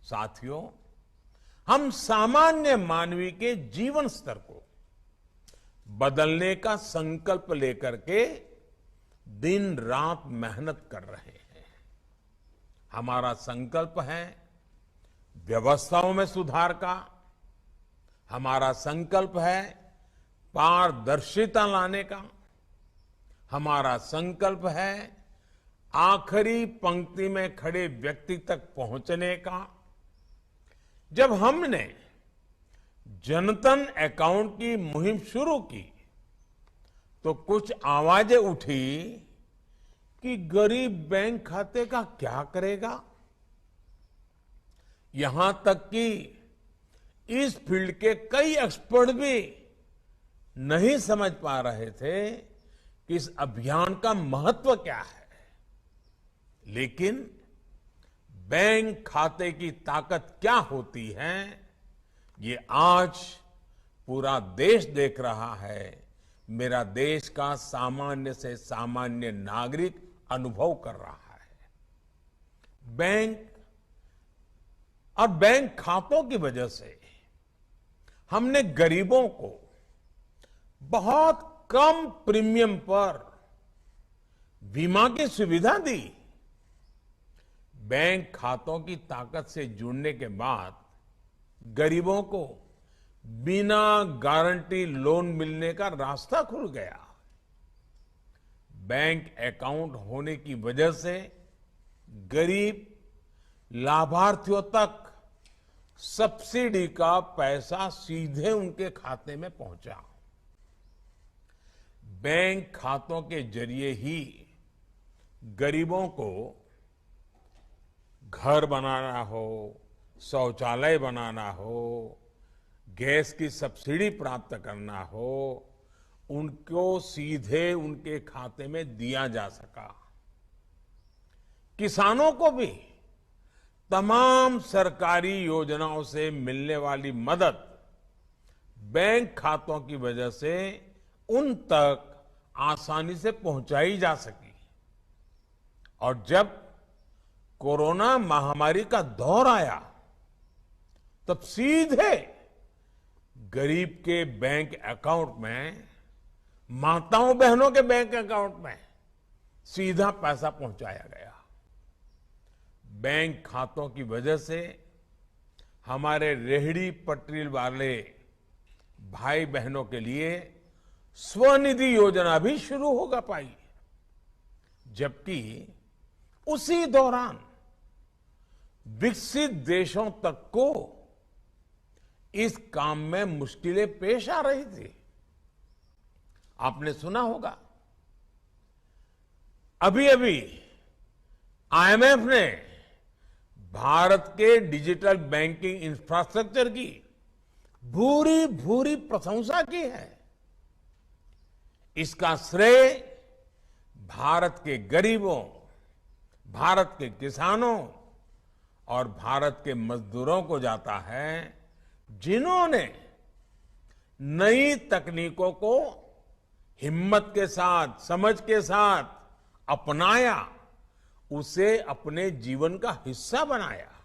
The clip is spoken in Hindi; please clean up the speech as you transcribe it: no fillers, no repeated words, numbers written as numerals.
साथियों, हम सामान्य मानवी के जीवन स्तर को बदलने का संकल्प लेकर के दिन रात मेहनत कर रहे हैं। हमारा संकल्प है व्यवस्थाओं में सुधार का, हमारा संकल्प है पारदर्शिता लाने का, हमारा संकल्प है आखिरी पंक्ति में खड़े व्यक्ति तक पहुंचने का। जब हमने जनधन अकाउंट की मुहिम शुरू की तो कुछ आवाजें उठी कि गरीब बैंक खाते का क्या करेगा। यहां तक कि इस फील्ड के कई एक्सपर्ट भी नहीं समझ पा रहे थे कि इस अभियान का महत्व क्या है। लेकिन बैंक खाते की ताकत क्या होती है, ये आज पूरा देश देख रहा है। मेरा देश का सामान्य से सामान्य नागरिक अनुभव कर रहा है। बैंक और बैंक खातों की वजह से हमने गरीबों को बहुत कम प्रीमियम पर बीमा की सुविधा दी। बैंक खातों की ताकत से जुड़ने के बाद गरीबों को बिना गारंटी लोन मिलने का रास्ता खुल गया। बैंक अकाउंट होने की वजह से गरीब लाभार्थियों तक सब्सिडी का पैसा सीधे उनके खाते में पहुंचा। बैंक खातों के जरिए ही गरीबों को घर बनाना हो, शौचालय बनाना हो, गैस की सब्सिडी प्राप्त करना हो, उनको सीधे उनके खाते में दिया जा सका। किसानों को भी तमाम सरकारी योजनाओं से मिलने वाली मदद बैंक खातों की वजह से उन तक आसानी से पहुंचाई जा सकी। और जब कोरोना महामारी का दौर आया तब सीधे गरीब के बैंक अकाउंट में, माताओं बहनों के बैंक अकाउंट में सीधा पैसा पहुंचाया गया। बैंक खातों की वजह से हमारे रेहड़ी पटरी वाले भाई बहनों के लिए स्वनिधि योजना भी शुरू होगा पाई। जबकि उसी दौरान विकसित देशों तक को इस काम में मुश्किलें पेश आ रही थी। आपने सुना होगा, अभी अभी आईएमएफ ने भारत के डिजिटल बैंकिंग इंफ्रास्ट्रक्चर की भूरी भूरी प्रशंसा की है। इसका श्रेय भारत के गरीबों, भारत के किसानों और भारत के मजदूरों को जाता है, जिन्होंने नई तकनीकों को हिम्मत के साथ, समझ के साथ अपनाया, उसे अपने जीवन का हिस्सा बनाया।